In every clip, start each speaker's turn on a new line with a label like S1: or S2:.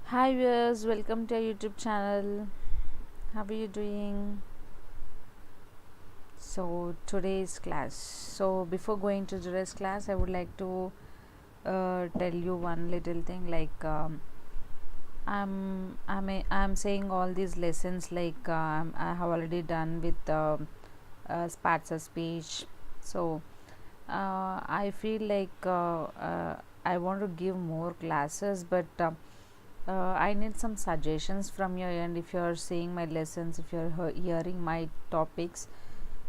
S1: Hi viewers, welcome to our YouTube channel. How are you doing? So today's class. So before going to today's class, I would like to tell you one little thing. I'm saying all these lessons I have already done with parts of speech. So I feel I want to give more classes, but I need some suggestions from your end. If you're seeing my lessons, if you're hearing my topics,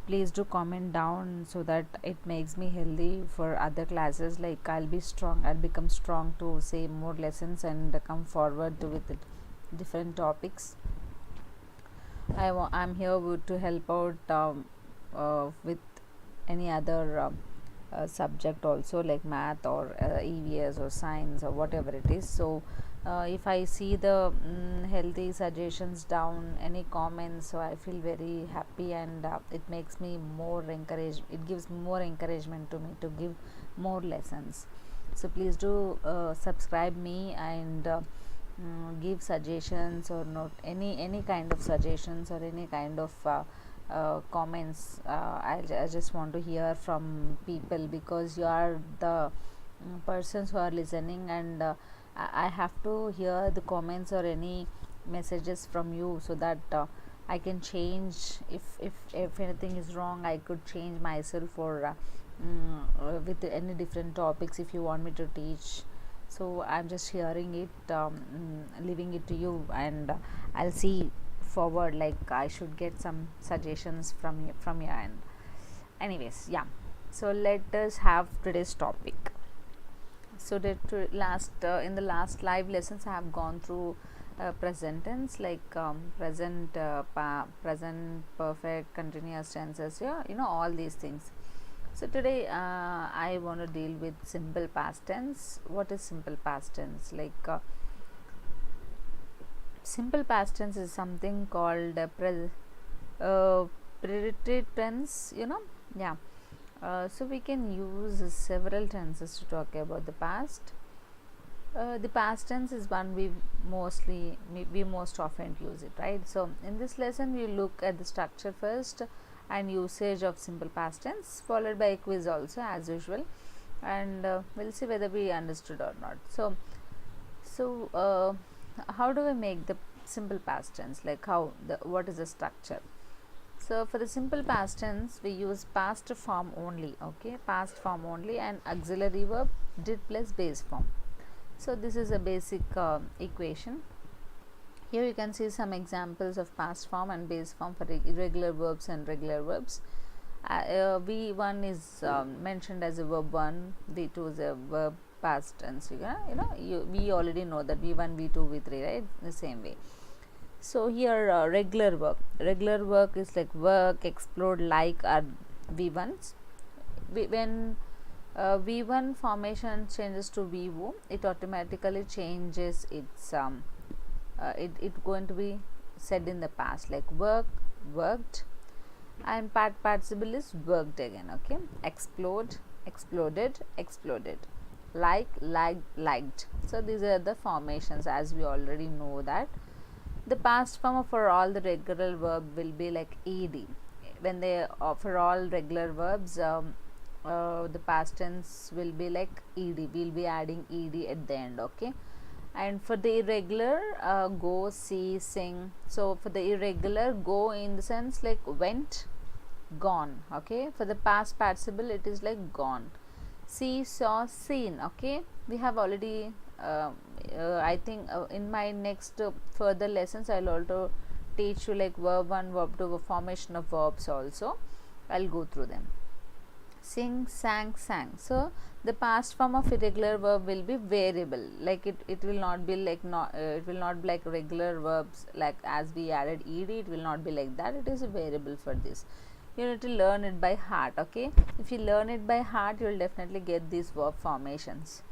S1: please do comment down so that it makes me healthy for other classes. Like I'll become strong to say more lessons and come forward with it, different topics. I'm here to help out with any other subject also, like math or EVS or science or whatever it is. So if I see the healthy suggestions down, any comments, so I feel very happy, and it makes me more encouraged. It gives more encouragement to me to give more lessons. So please do subscribe me and give suggestions or not, any kind of suggestions or any kind of comments. I just want to hear from people, because you are the persons who are listening, and I have to hear the comments or any messages from you, so that I can change. If anything is wrong, I could change myself, or with any different topics if you want me to teach. So I'm just hearing it, leaving it to you, and I'll see forward, like I should get some suggestions from your end. Anyways, yeah, so let us have today's topic. So that in the last live lessons I have gone through present tense, present perfect, continuous tenses, yeah, all these things. So today I want to deal with simple past tense. What is simple past tense? Simple past tense is something called predicate tense, yeah. So we can use several tenses to talk about the past. The past tense is one we most often use it, right? So in this lesson we look at the structure first and usage of simple past tense, followed by a quiz also, as usual, and we'll see whether we understood or not. So how do we make the simple past tense? What is the structure? So for the simple past tense, we use past form only, okay, past form only, and auxiliary verb did plus base form. So this is a basic equation. Here you can see some examples of past form and base form for irregular verbs and regular verbs. V1 is mentioned as a verb 1, V2 is a verb past tense. We already know that V1, V2, V3, right? The same way. So here regular work is like work, explode, like are V1s. When V1 formation changes to VO, it automatically changes its it going to be said in the past, like work, worked, and participle is worked again, okay. Explode, exploded, exploded, liked. So these are the formations, as we already know that. The past form for all the regular verb will be like ed. When they for all regular verbs, the past tense will be like ed. We'll be adding ed at the end, okay. And for the irregular, go, see, sing. So for the irregular, go in the sense like went, gone, okay. For the past participle, it is like gone. See, saw, seen, okay. We have already I think in my next further lessons I'll also teach you like verb 1, verb 2, formation of verbs also. I'll go through them. Sing, sang, sang. So the past form of irregular verb will be variable, like it will not be like it will not be like regular verbs, like as we added ed, it will not be like that. It is a variable for this. You need to learn it by heart, okay. If you learn it by heart, you will definitely get these verb formations.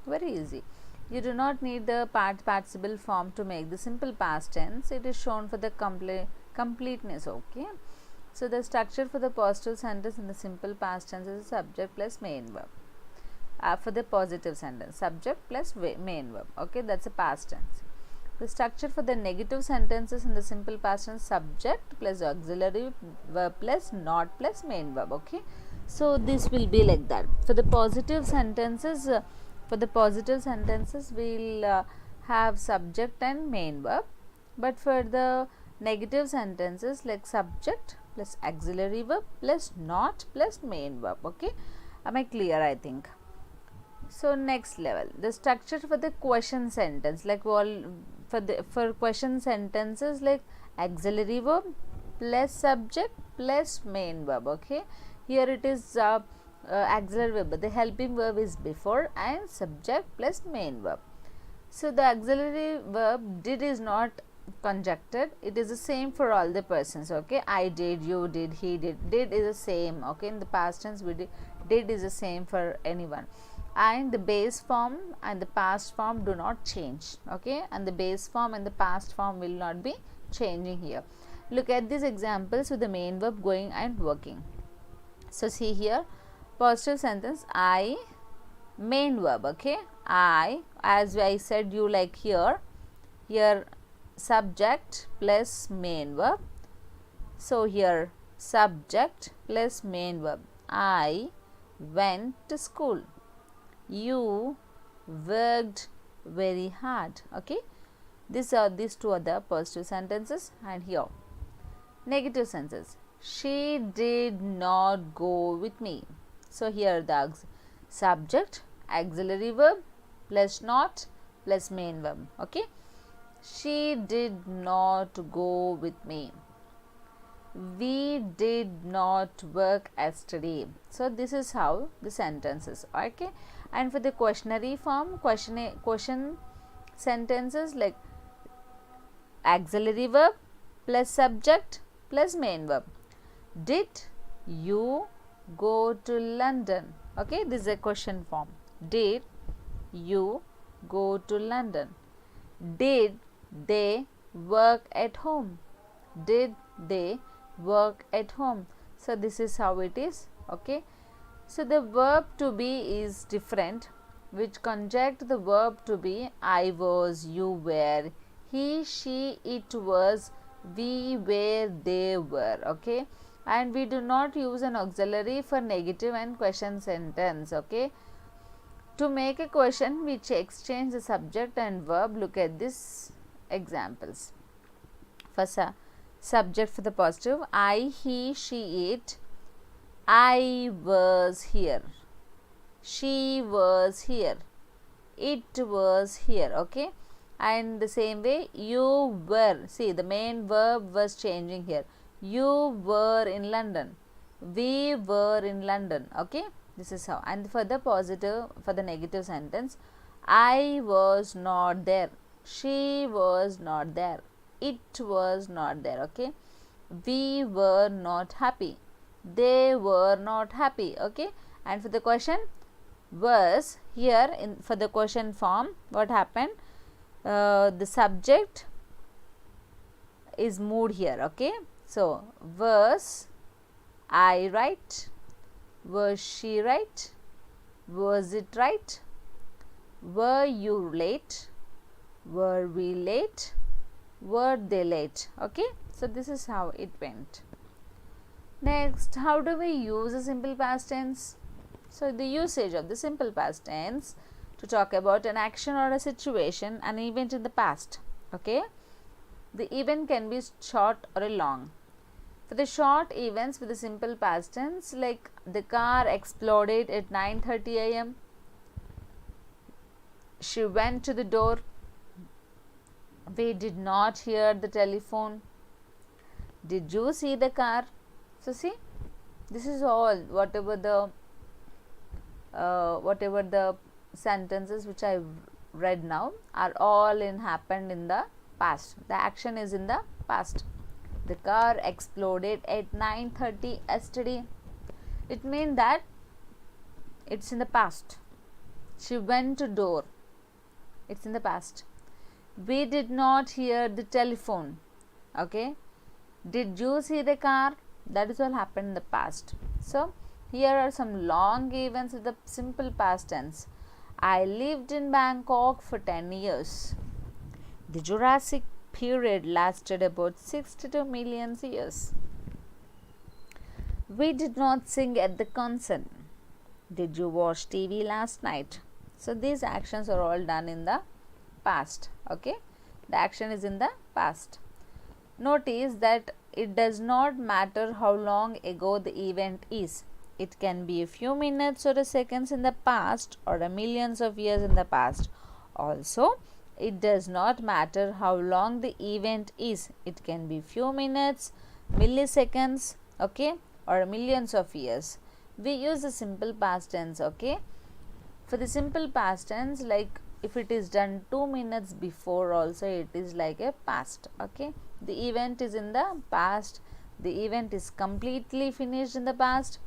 S1: Very easy. You do not need the participle form to make the simple past tense. It is shown for the completeness, okay. So the structure for the positive sentence in the simple past tense is subject plus main verb. For the positive sentence, subject plus main verb, okay, that's a past tense. The structure for the negative sentences in the simple past tense: subject plus auxiliary verb plus not plus main verb. Okay, so this will be like that. For the positive sentences, we'll have subject and main verb, but for the negative sentences, like subject plus auxiliary verb plus not plus main verb. Okay, am I clear? I think so. Next level, the structure for the question sentence, like for question sentences, like auxiliary verb plus subject plus main verb. Okay, here it is auxiliary verb, but the helping verb is before, and subject plus main verb. So the auxiliary verb did is not conjuncted, it is the same for all the persons. Okay, I did, you did, he did. Did is the same. Okay, in the past tense we did is the same for anyone, and the base form and the past form do not change. Okay, and the base form and the past form will not be changing here. Look at these examples with the main verb going and working. So see here, positive sentence, I, main verb. Okay, I, as I said you, like here subject plus main verb. So here subject plus main verb. I went to school. You worked very hard. Okay, these two are the positive sentences. And here negative sentences, she did not go with me. So here the subject, auxiliary verb plus not plus main verb. Okay, she did not go with me. We did not work yesterday. So this is how the sentences. Okay, and for the questionary form, question sentences, like auxiliary verb plus subject plus main verb. Did you go to London? Okay, this is a question form. Did you go to London? Did they work at home? Did they work at home? So this is how it is. Okay, so the verb to be is different, which conjunct the verb to be: I was, you were, he, she, it was, we were, they were. Okay, and we do not use an auxiliary for negative and question sentence. Okay, to make a question, we exchange the subject and verb. Look at these examples. First, subject for the positive: I, he, she, it. I was here. She was here. It was here. Okay, and the same way, you were. See, the main verb was changing here. You were in London. We were in London. Okay, this is how. And for the positive, for the negative sentence, I was not there. She was not there. It was not there. Okay, we were not happy. They were not happy. Okay, and for the question was, here for the question form, what happened? The subject is moved here. Okay, so was I right? Was she right? Was it right? Were you late? Were we late? Were they late? Okay, so this is how it went. Next, how do we use a simple past tense? So the usage of the simple past tense to talk about an action or a situation, an event in the past. Okay, the event can be short or a long. For the short events with the simple past tense, like the car exploded at 9:30 a.m. She went to the door. We did not hear the telephone. Did you see the car? So see, this is all whatever the sentences which I read now are all happened in the past. The action is in the past. The car exploded at 9:30 yesterday. It means that it's in the past. She went to door. It's in the past. We did not hear the telephone. Okay. Did you see the car? That is all happened in the past. So here are some long events with the simple past tense. I lived in Bangkok for 10 years. The Jurassic period lasted about 62 million years. We did not sing at the concert. Did you watch TV last night? So these actions are all done in the past. Okay, the action is in the past. Notice that it does not matter how long ago the event is. It can be a few minutes or a seconds in the past or a millions of years in the past. Also, it does not matter how long the event is. It can be few minutes, milliseconds, okay, or millions of years. We use the simple past tense, okay. For the simple past tense, like if it is done 2 minutes before also, it is like a past, okay. The event is in the past, the event is completely finished in the past,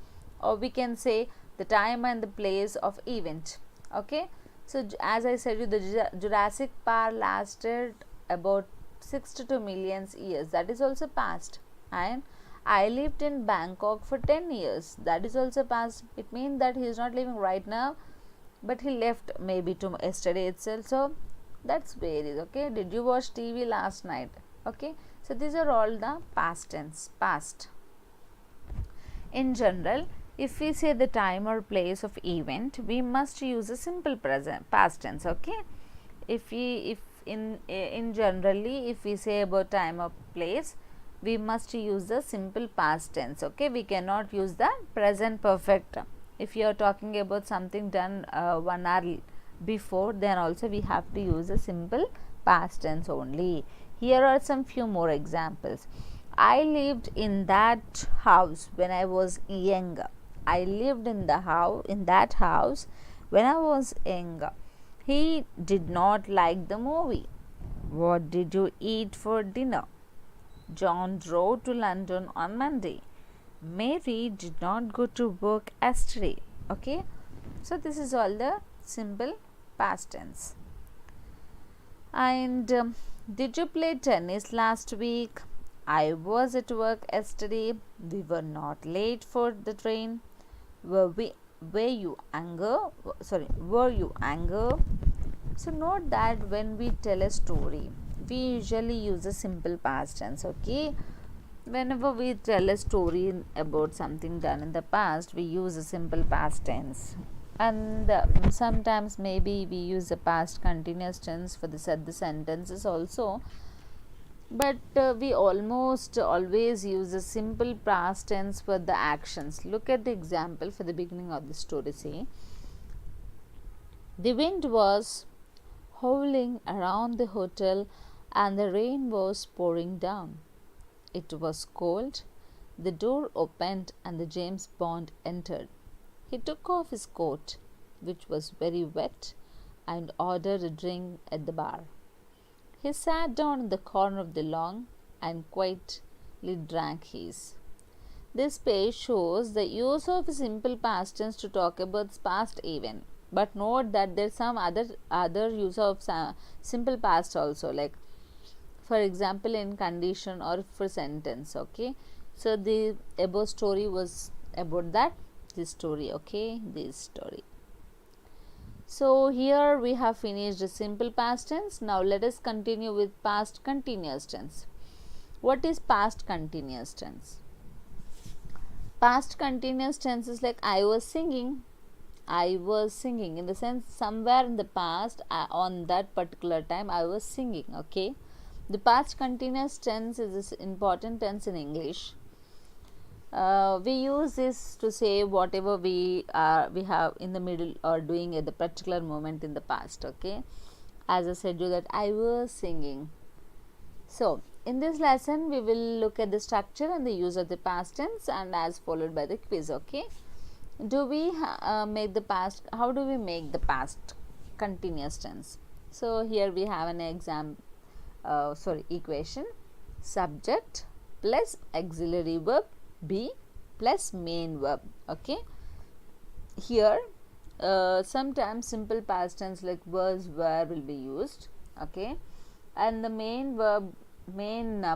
S1: or we can say the time and the place of event, okay. So as I said you, the Jurassic Park lasted about 62 million years, that is also past. And I lived in Bangkok for 10 years, that is also past. It means that he is not living right now, but he left maybe to yesterday itself, so that's where it is, okay. Did you watch TV last night? Okay, so these are all the past tense, past. In general, if we say the time or place of event, we must use a simple present past tense, okay. If in generally, if we say about time or place, we must use the simple past tense, okay. We cannot use the present perfect. If you are talking about something done 1 hour before, then also we have to use a simple past tense only. Here are some few more examples. I lived in that house when I was young. I lived in that house when I was young. He did not like the movie. What did you eat for dinner? John drove to London on Monday. Mary did not go to work yesterday, okay. So this is all the simple past tense. And did you play tennis last week? I was at work yesterday. We were not late for the train. Were you angry? So note that when we tell a story, we usually use a simple past tense, okay. Whenever we tell a story about something done in the past, we use a simple past tense. And sometimes maybe we use a past continuous tense for the sentences also, but we almost always use a simple past tense for the actions. Look at the example for the beginning of the story. Say, the wind was howling around the hotel and the rain was pouring down. It was cold. The door opened and the James Bond entered. He took off his coat, which was very wet, and ordered a drink at the bar. He sat down in the corner of the lawn and quietly drank his. This page shows the use of a simple past tense to talk about past event. But note that there is some other use of simple past also, like for example in condition or for sentence, okay. So the above story was about that, this story, okay, this story. So here we have finished the simple past tense. Now let us continue with past continuous tense. What is past continuous tense? Past continuous tense is like I was singing, in the sense somewhere in the past, on that particular time I was singing, okay. The past continuous tense is an important tense in English. We use this to say whatever we have in the middle or doing at the particular moment in the past, okay. As I said you that I was singing. So in this lesson we will look at the structure and the use of the past tense, and as followed by the quiz, okay. Do we make the past, how do we make the past continuous tense? So here we have an equation: subject plus auxiliary verb be plus main verb, okay. Here sometimes simple past tense like was, were will be used, okay, and the main verb,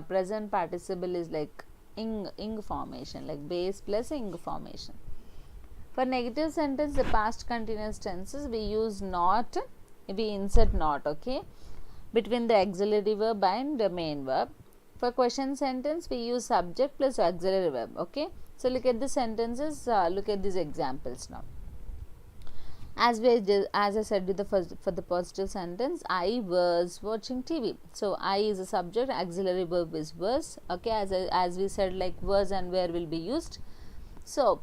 S1: present participle is like ing formation, like base plus ing formation. For negative sentence, the past continuous tenses, we use not, we insert not, okay. between the auxiliary verb and the main verb. For question sentence, we use subject plus auxiliary verb. Okay, so look at the sentences, look at these examples now. As I said for the positive sentence, I was watching TV. So I is a subject, auxiliary verb is was. Okay, as we said, like was and where will be used. So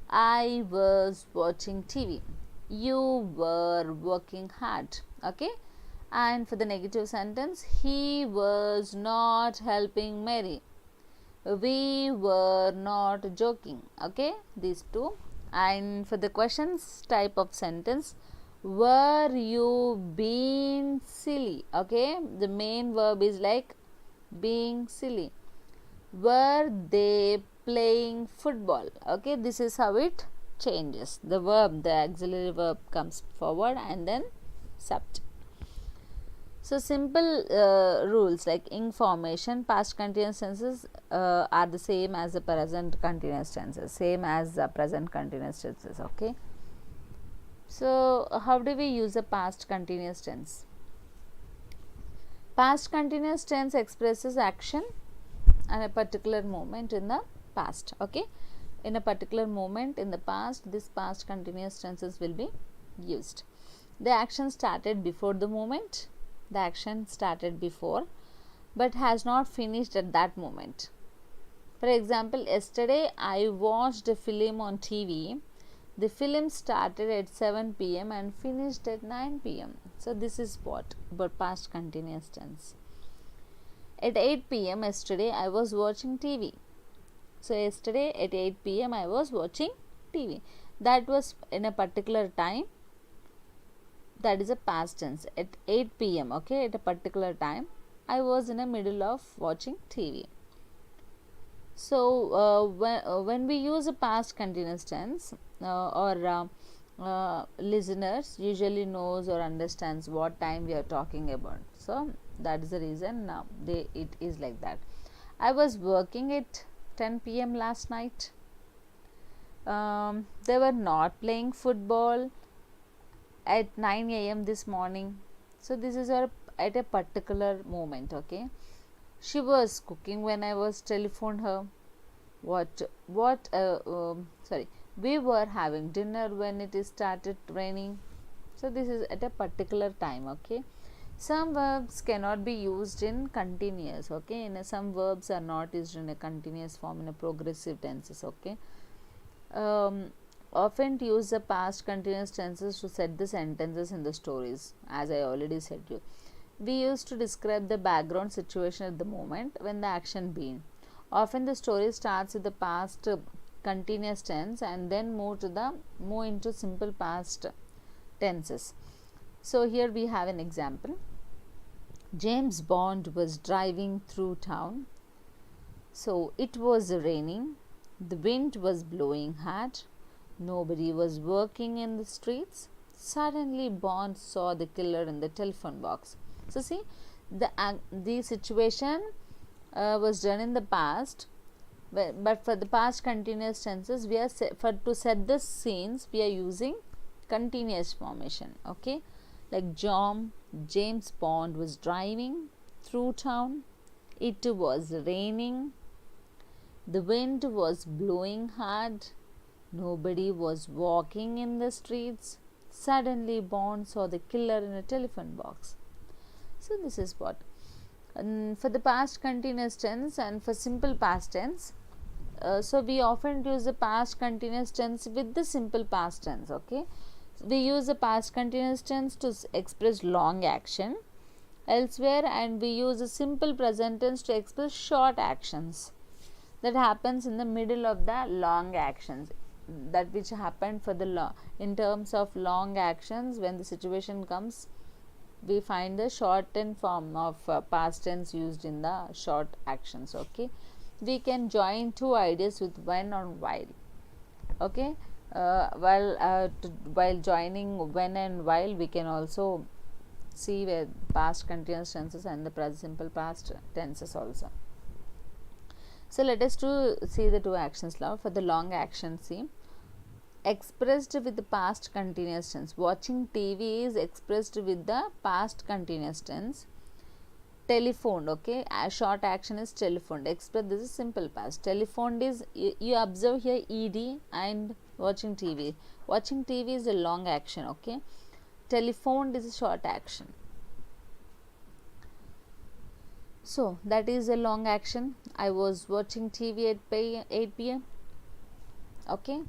S1: I was watching TV. You were working hard. Okay, and for the negative sentence, he was not helping Mary. We were not joking. Okay, these two. And for the questions type of sentence, were you being silly? Okay, the main verb is like being silly. Were they playing football? Okay, this is how it changes. The verb, the auxiliary verb comes forward and then subject. So simple rules like ing formation, past continuous tenses are the same as the present continuous tenses, same as the present continuous tenses. Okay, so how do we use a past continuous tense? Past continuous tense expresses action and a particular moment in the past. Okay, in a particular moment in the past, this past continuous tenses will be used. The action started before the moment. The action started before but has not finished at that moment. For example, yesterday I watched a film on TV. The film started at 7 p.m. and finished at 9 p.m. So this is what about past continuous tense. At 8 p.m. yesterday I was watching TV. So yesterday at 8 p.m. I was watching TV. That was in a particular time. That is a past tense. At 8 p.m. okay, at a particular time I was in the middle of watching TV. So when we use a past continuous tense, listeners usually knows or understands what time we are talking about. So that is the reason it is like that. I was working at 10 p.m. last night. They were not playing football at 9 a.m. this morning. So this is at a particular moment. Okay, she was cooking when I was telephoned her. We were having dinner when it started raining. So this is at a particular time. Okay, some verbs cannot be used in continuous. Okay, some verbs are not used in a continuous form, in a progressive tenses. Okay, often use the past continuous tenses to set the sentences in the stories, as I already said you. We used to describe the background situation at the moment when the action began. Often the story starts with the past continuous tense and then move into simple past tenses. So here we have an example. James Bond was driving through town. So it was raining. The wind was blowing hard. Nobody was working in the streets. Suddenly Bond saw the killer in the telephone box. So see, the situation was done in the past, but for the past continuous tenses, we are to set the scenes we are using continuous formation. Okay, like James Bond was driving through town. It was raining. The wind was blowing hard. Nobody was walking in the streets. Suddenly Bond saw the killer in a telephone box. So this is what. And for the past continuous tense and for simple past tense, so we often use the past continuous tense with the simple past tense. Okay, so we use the past continuous tense to express long action elsewhere, and we use the simple present tense to express short actions that happens in the middle of the long actions, that which happened for the in terms of long actions. When the situation comes, we find the shortened form of past tense used in the short actions. Okay, we can join two ideas with when or while. Okay, while joining when and while, we can also see where past continuous tenses and the present simple past tenses also. So let us see the two actions now. For the long action, see, expressed with the past continuous tense. Watching TV is expressed with the past continuous tense. telephoned. Okay, a short action is telephoned. Express, this is simple past. Telephoned is, you observe here ed and watching TV. Watching TV is a long action. Okay, telephoned is a short action. So that is a long action. I was watching TV at 8 p.m. Okay,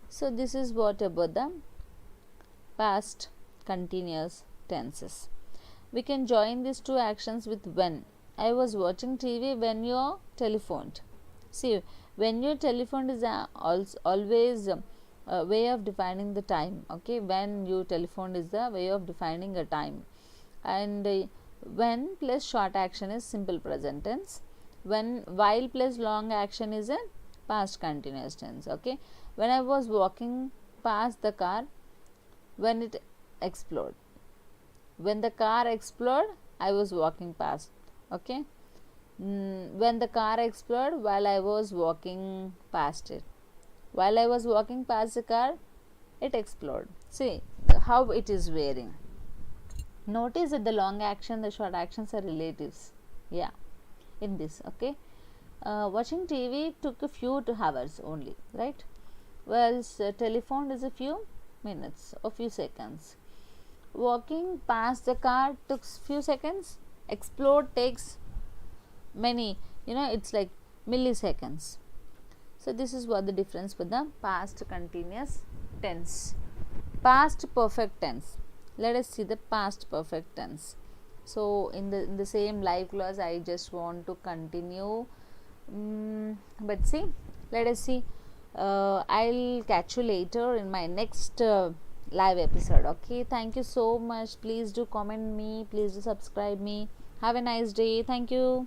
S1: so this is what about the past continuous tenses. We can join these two actions with when. I was watching TV when you telephoned. See, when you telephoned is always a way of defining the time. Okay, when you telephoned is the way of defining a time. And when plus short action is simple present tense. When, while plus long action is a past continuous tense. Okay, when I was walking past the car when it exploded. When the car exploded, I was walking past. Okay, when the car exploded, while I was walking past it. While I was walking past the car, it exploded. See how it is varying. Notice that the long action, the short actions are relatives. Yeah, in this. Okay, watching TV took a few hours only, right? Whilst telephone is a few minutes or few seconds. Walking past the car took few seconds. Explode takes many, it's like milliseconds. So this is what the difference with the past continuous tense. Past perfect tense. Let us see the past perfect tense. So in the same live class I just want to continue, but see, let us see. I'll catch you later in my next live episode. Okay, thank you so much. Please do comment me, please do subscribe me. Have a nice day. Thank you.